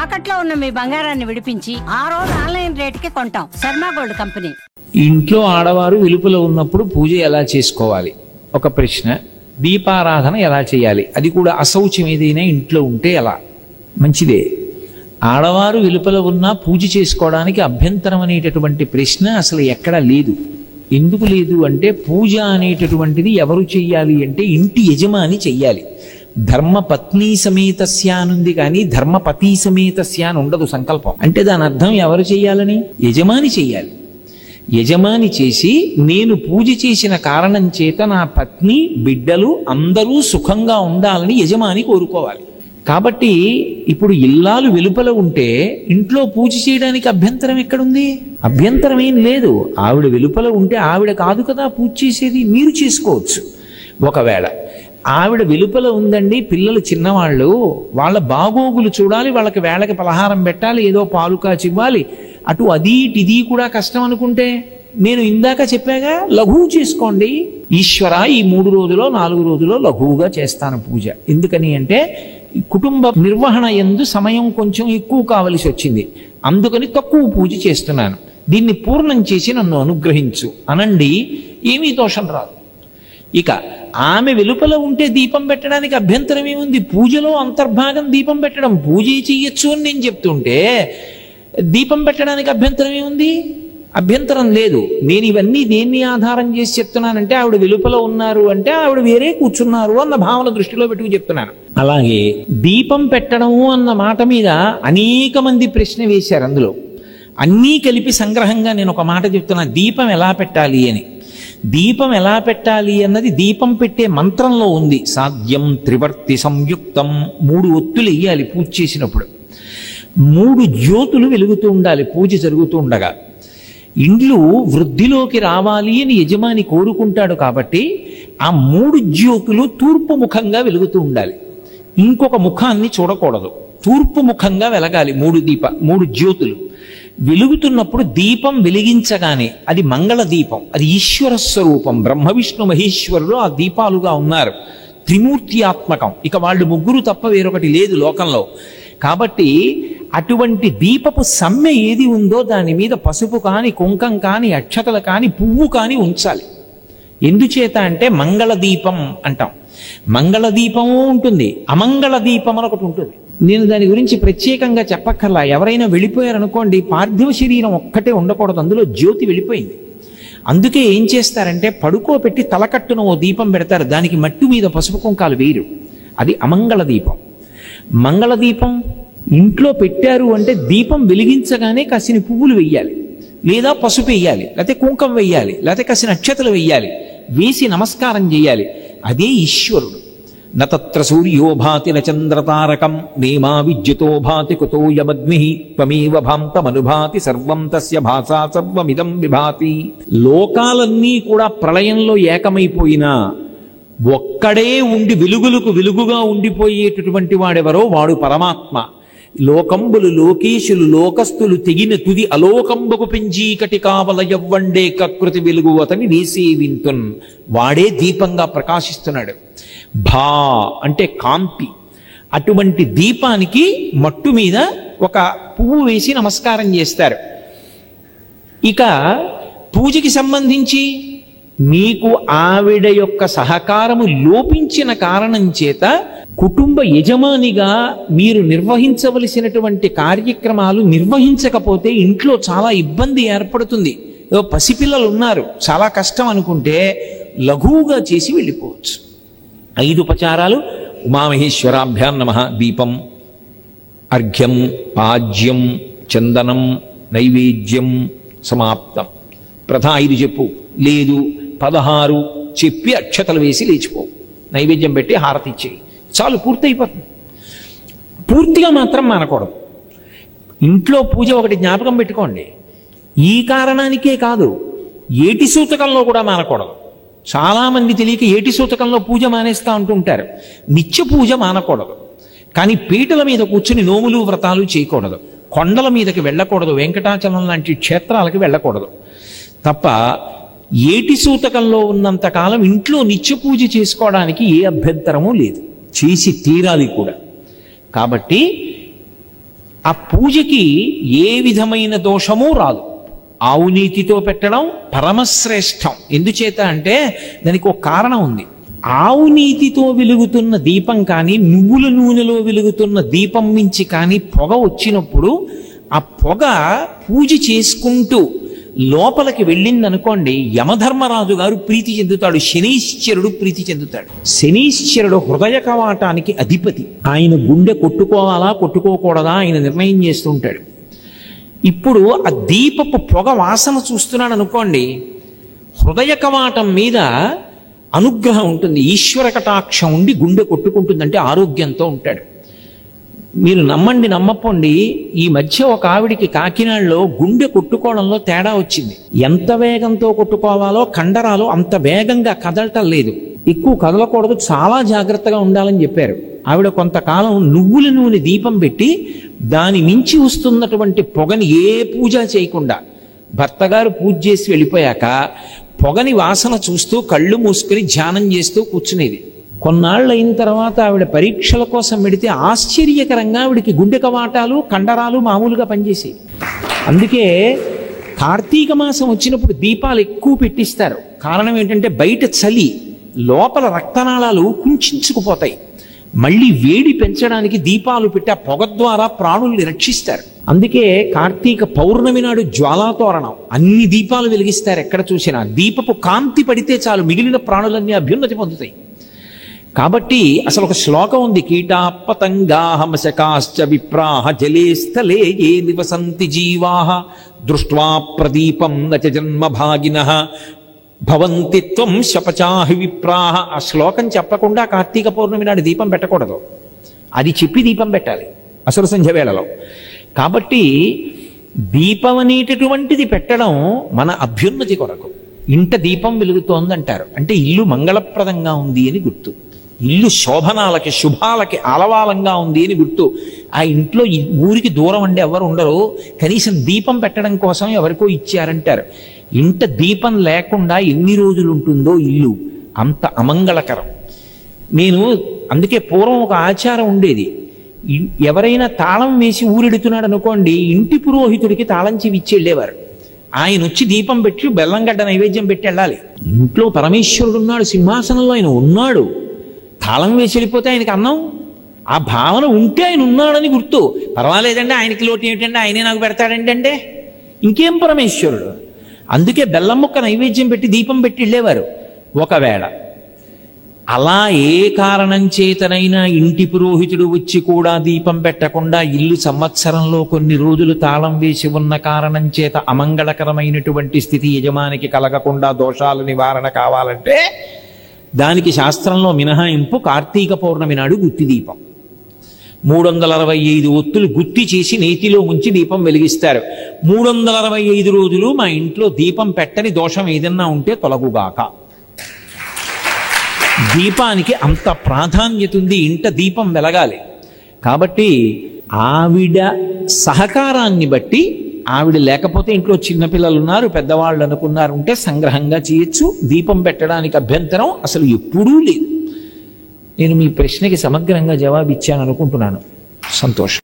తాకట్లో ఉన్న మీ బంగారాన్ని విడిపించి ఆ రోజు ఆన్లైన్ రేటుకి కొంటాం. Sharma gold company. ఇంట్లో ఆడవారు వెలుపల ఉన్నప్పుడు పూజ ఎలా చేసుకోవాలి ఒక ప్రశ్న. దీపారాధన ఎలా చేయాలి, అది కూడా అశౌచం ఏదైనా ఇంట్లో ఉంటే ఎలా? మంచిదే. ఆడవారు వెలుపల ఉన్నా పూజ చేసుకోవడానికి అభ్యంతరం అనేటటువంటి ప్రశ్న అసలు ఎక్కడా లేదు. ఎందుకు లేదు అంటే పూజ అనేటటువంటిది ఎవరు చెయ్యాలి అంటే ఇంటి యజమాని చెయ్యాలి. ధర్మపత్ని సమేతస్య అనుంది కానీ ధర్మపతి సమేతస్య అని ఉండదు సంకల్పం. అంటే దాని అర్థం ఎవరు చెయ్యాలని? యజమాని చెయ్యాలి. యజమాని చేసి నేను పూజ చేసిన కారణం చేత నా పత్ని బిడ్డలు అందరూ సుఖంగా ఉండాలని యజమాని కోరుకోవాలి. కాబట్టి ఇప్పుడు ఇల్లాలు వెలుపల ఉంటే ఇంట్లో పూజ చేయడానికి అభ్యంతరం ఎక్కడుంది? అభ్యంతరం ఏం లేదు. ఆవిడ వెలుపల ఉంటే ఆవిడ కాదు కదా పూజ చేసేది, మీరు చేసుకోవచ్చు. ఒకవేళ ఆవిడ వెలుపల ఉందండి, పిల్లలు చిన్నవాళ్ళు, వాళ్ళ బాగోగులు చూడాలి, వాళ్ళకి వేళకి పలహారం పెట్టాలి, ఏదో పాలు కాచి ఇవ్వాలి, అటు అది ఇది కూడా కష్టం అనుకుంటే నేను ఇందాక చెప్పాగా లఘువు చేసుకోండి. ఈశ్వర ఈ 3 రోజులో 4 రోజులో లఘువుగా చేస్తాను పూజ. ఎందుకని అంటే కుటుంబ నిర్వహణ యందు సమయం కొంచెం ఎక్కువ కావలసి వచ్చింది, అందుకని తక్కువ పూజ చేస్తున్నాను, దీన్ని పూర్ణం చేసి నన్ను అనుగ్రహించు అనండి, ఏమీ దోషం రాదు. ఇక ఆమె వెలుపల ఉంటే దీపం పెట్టడానికి అభ్యంతరం ఏముంది? పూజలో అంతర్భాగం దీపం పెట్టడం, పూజ చెయ్యొచ్చు అని నేను చెప్తుంటే దీపం పెట్టడానికి అభ్యంతరం ఏముంది? అభ్యంతరం లేదు. నేను ఇవన్నీ దేన్ని ఆధారం చేసి చెప్తున్నానంటే ఆవిడ వెలుపల ఉన్నారు అంటే ఆవిడ వేరే కూర్చున్నారు అన్న భావన దృష్టిలో పెట్టుకు చెప్తున్నాను. అలాగే దీపం పెట్టడము అన్న మాట మీద అనేక మంది ప్రశ్న వేశారు. అందులో అన్నీ కలిపి సంగ్రహంగా నేను ఒక మాట చెప్తున్నా, దీపం ఎలా పెట్టాలి అని. దీపం ఎలా పెట్టాలి అన్నది దీపం పెట్టే మంత్రంలో ఉంది. సాధ్యం త్రివర్తి సంయుక్తం, 3 ఒత్తులు వెయ్యాలి పూజ చేసినప్పుడు, 3 జ్యోతులు వెలుగుతూ ఉండాలి పూజ జరుగుతూ ఉండగా. ఇండ్లు వృద్ధిలోకి రావాలి అని యజమాని కోరుకుంటాడు కాబట్టి ఆ 3 జ్యోతులు తూర్పు ముఖంగా వెలుగుతూ ఉండాలి, ఇంకొక ముఖాన్ని చూడకూడదు, తూర్పు ముఖంగా వెలగాలి. 3 జ్యోతులు వెలుగుతున్నప్పుడు దీపం వెలిగించగానే అది మంగళ దీపం, అది ఈశ్వర స్వరూపం. బ్రహ్మ విష్ణు మహేశ్వరులు ఆ దీపాలుగా ఉన్నారు, త్రిమూర్తి ఆత్మకం. ఇక వాళ్ళు 3 తప్ప వేరొకటి లేదు లోకంలో. కాబట్టి అటువంటి దీపపు సమ్మె ఏది ఉందో దాని మీద పసుపు కాని కుంకం కాని అక్షతలు కాని పువ్వు కాని ఉంచాలి. ఎందుచేత అంటే మంగళ దీపం అంటాం. మంగళ దీపము ఉంటుంది, అమంగళ దీపం అని ఒకటి ఉంటుంది. నేను దాని గురించి ప్రత్యేకంగా చెప్పక్కర్లా. ఎవరైనా వెళ్ళిపోయారనుకోండి, పార్థివ శరీరం ఒక్కటే ఉండకూడదు, అందులో జ్యోతి వెళ్ళిపోయింది. అందుకే ఏం చేస్తారంటే పడుకోబెట్టి తలకట్టున ఓ దీపం పెడతారు, దానికి మట్టి మీద పసుపు కుంకాలు వేయరు, అది అమంగళ దీపం. మంగళ దీపం ఇంట్లో పెట్టారు అంటే దీపం వెలిగించగానే కాసిన పువ్వులు వెయ్యాలి, లేదా పసుపు వెయ్యాలి, లేకపోతే కుంకం వెయ్యాలి, లేకపోతే కాసిన అక్షతలు వెయ్యాలి, వేసి నమస్కారం చేయాలి. అదే ఈశ్వరుడు. నత్ర సూర్యో భాతి నచంద్రతారకం నేమా విద్యుతో భాతి కుతో యమగ్ని త్వమేవ భాంతమనుభాతి సర్వం తస్య భాసా సర్వమిదం విభాతి. లోకాలన్నీ కూడా ప్రళయంలో ఏకమైపోయినా ఒక్కడే ఉండి వెలుగులకు వెలుగుగా ఉండిపోయేటటువంటి వాడెవరో వాడు పరమాత్మ. లోకంబులు లోకేశులు లోకస్తులు తెగిన తుది అలోకంబకు పెంచీకటి కావల యవ్వండే కకృతి వెలుగు అతని వేసే వింతున్, వాడే దీపంగా ప్రకాశిస్తున్నాడు. భా అంటే కాంతి. అటువంటి దీపానికి మట్టు మీద ఒక పువ్వు వేసి నమస్కారం చేస్తారు. ఇక పూజకి సంబంధించి మీకు ఆవిడ యొక్క సహకారము లోపించిన కారణం చేత కుటుంబ యజమానిగా మీరు నిర్వహించవలసినటువంటి కార్యక్రమాలు నిర్వహించకపోతే ఇంట్లో చాలా ఇబ్బంది ఏర్పడుతుంది. పసిపిల్లలు ఉన్నారు, చాలా కష్టం అనుకుంటే లఘువుగా చేసి వెళ్ళిపోవచ్చు. 5 ఉపచారాలు: ఉమామహేశ్వరాభ్యాం నమః, దీపం, అర్ఘ్యం, పాజ్యం, చందనం, నైవేద్యం, సమాప్తం. ప్రథ 5 చెప్పు, లేదు 16 చెప్పి అక్షతలు వేసి లేచిపో, నైవేద్యం పెట్టి హారతి ఇచ్చేయి, చాలు, పూర్తయిపోతుంది. పూర్తిగా మాత్రం మానకూడదు. ఇంట్లో పూజ ఒకటి జ్ఞాపకం పెట్టుకోండి, ఈ కారణానికే కాదు, ఏటి సూతకంలో కూడా మానకూడదు. చాలామంది తెలియక ఏటి సూతకంలో పూజ మానేస్తూ ఉంటుంటారు. నిత్య పూజ మానకూడదు, కానీ పీటల మీద కూర్చుని నోములు వ్రతాలు చేయకూడదు, కొండల మీదకి వెళ్ళకూడదు, వెంకటాచలం లాంటి క్షేత్రాలకి వెళ్ళకూడదు. తప్ప ఏటి సూతకంలో ఉన్నంతకాలం ఇంట్లో నిత్య పూజ చేసుకోవడానికి ఏ అభ్యంతరమూ లేదు, చేసి తీరాలి కూడా. కాబట్టి ఆ పూజకి ఏ విధమైన దోషము రాదు. ఆవు నీతితో పెట్టడం పరమశ్రేష్టం. ఎందుచేత అంటే దానికి ఒక కారణం ఉంది. ఆవు నీతితో వెలుగుతున్న దీపం కానీ నువ్వుల నూనెలో వెలుగుతున్న దీపం నుంచి కానీ పొగ వచ్చినప్పుడు ఆ పొగ పూజ చేసుకుంటూ లోపలికి వెళ్ళిందనుకోండి, యమధర్మరాజు గారు ప్రీతి చెందుతాడు, శనీశ్వరుడు ప్రీతి చెందుతాడు. శనీశ్వరుడు హృదయ కవాటానికి అధిపతి. ఆయన గుండె కొట్టుకోవాలా కొట్టుకోకూడదా ఆయన నిర్ణయం చేస్తుంటాడు. ఇప్పుడు ఆ దీపపు పొగ వాసన చూస్తున్నాడు అనుకోండి, హృదయ కవాటం మీద అనుగ్రహం ఉంటుంది, ఈశ్వర కటాక్షం ఉండి గుండె కొట్టుకుంటుందంటే ఆరోగ్యంతో ఉంటాడు. మీరు నమ్మండి నమ్మపోండి, ఈ మధ్య ఒక ఆవిడికి కాకినాడలో గుండె కొట్టుకోవడంలో తేడా వచ్చింది. ఎంత వేగంతో కొట్టుకోవాలో కండరాలు అంత వేగంగా కదలటం లేదు, ఎక్కువ కదలకూడదు, చాలా జాగ్రత్తగా ఉండాలని చెప్పారు. ఆవిడ కొంతకాలం నువ్వుల నూనె దీపం పెట్టి దాని మించి వస్తున్నటువంటి పొగని ఏ పూజ చేయకుండా భర్త గారు పూజ చేసి వెళ్ళిపోయాక పొగని వాసన చూస్తూ కళ్ళు మూసుకుని ధ్యానం చేస్తూ కూర్చునేది. కొన్నాళ్ళు అయిన తర్వాత ఆవిడ పరీక్షల కోసం పెడితే ఆశ్చర్యకరంగా ఆవిడికి గుండె కవాటాలు కండరాలు మామూలుగా పనిచేసేవి. అందుకే కార్తీక మాసం వచ్చినప్పుడు దీపాలు ఎక్కువ పెట్టిస్తారు. కారణం ఏంటంటే బయట చలి, లోపల రక్తనాళాలు కుంచుకుపోతాయి. మళ్ళీ వేడి పెంచడానికి దీపాలు పెట్టి ఆ పొగ ద్వారా ప్రాణుల్ని రక్షిస్తారు. అందుకే కార్తీక పౌర్ణమి నాడు జ్వాలాతోరణం అన్ని దీపాలు వెలిగిస్తారు. ఎక్కడ చూసినా దీపపు కాంతి పడితే చాలు మిగిలిన ప్రాణులన్నీ అభ్యున్నతి పొందుతాయి. కాబట్టి అసలు ఒక శ్లోకం ఉంది, కీటాపతంగాహమశకాశ్చ విప్రాహ జలే స్థలే ఏ నివసంతి జీవాః దృష్ట్వా ప్రదీపం నచ జన్మ భాగినః భవంతి త్వం శపచాహి విప్రాహ. ఆ శ్లోకం చెప్పకుండా కార్తీక పౌర్ణమి నాడు దీపం పెట్టకూడదు, అది చెప్పి దీపం పెట్టాలి అసుర సంధ్య వేళలో. కాబట్టి దీపం అనేటటువంటిది పెట్టడం మన అభ్యున్నతి కొరకు. ఇంట దీపం వెలుగుతోందంటారు అంటే ఇల్లు మంగళప్రదంగా ఉంది అని గుర్తు, ఇల్లు శోభనాలకి శుభాలకి ఆలవాలంగా ఉంది అని గుర్తు. ఆ ఇంట్లో ఊరికి దూరం అంటే ఎవరు ఉండరు, కనీసం దీపం పెట్టడం కోసం ఎవరికో ఇచ్చారంటారు. ఇంట దీపం లేకుండా ఎన్ని రోజులు ఉంటుందో ఇల్లు అంత అమంగళకరం. నేను అందుకే పూర్వం ఒక ఆచారం ఉండేది, ఎవరైనా తాళం వేసి ఊరెడుతున్నాడు అనుకోండి, ఇంటి పురోహితుడికి తాళం చెవి ఇచ్చి వెళ్ళేవారు. ఆయన వచ్చి దీపం పెట్టి బెల్లంగడ్డ నైవేద్యం పెట్టి వెళ్ళాలి. ఇంట్లో పరమేశ్వరుడు ఉన్నాడు, సింహాసనంలో ఆయన ఉన్నాడు, తాళం వేసి వెళ్ళిపోతే ఆయనకి అన్నం. ఆ భావన ఉంటే ఆయన ఉన్నాడని గుర్తు. పర్వాలేదండి ఆయనకి లోటు ఏమిటంటే ఆయనే నాకు పెడతాడండి అంటే ఇంకేం పరమేశ్వరుడు. అందుకే బెల్లం ముక్క నైవేద్యం పెట్టి దీపం పెట్టి వెళ్ళేవారు. ఒకవేళ అలా ఏ కారణం చేతనైనా ఇంటి పురోహితుడు వచ్చి కూడా దీపం పెట్టకుండా ఇల్లు సంవత్సరంలో కొన్ని రోజులు తాళం వేసి ఉన్న కారణం చేత అమంగళకరమైనటువంటి స్థితి యజమానికి కలగకుండా దోషాల నివారణ కావాలంటే దానికి శాస్త్రంలో మినహాయింపు కార్తీక పౌర్ణమి నాడు గుత్తి దీపం. 365 ఒత్తులు గుత్తి చేసి నేతిలో ఉంచి దీపం వెలిగిస్తారు. 365 రోజులు మా ఇంట్లో దీపం పెట్టని దోషం ఏదన్నా ఉంటే తొలగుగాక. దీపానికి అంత ప్రాధాన్యత ఉంది, ఇంట దీపం వెలగాలి. కాబట్టి ఆవిడ సహకారాన్ని బట్టి, ఆవిడ లేకపోతే ఇంట్లో చిన్నపిల్లలు ఉన్నారు పెద్దవాళ్ళు అనుకున్నారు ఉంటే సంగ్రహంగా చేయొచ్చు. దీపం పెట్టడానికి అభ్యంతరం అసలు ఎప్పుడూ లేదు. నేను మీ ప్రశ్నకి సమగ్రంగా జవాబిచ్చాను అనుకుంటున్నాను. సంతోషం.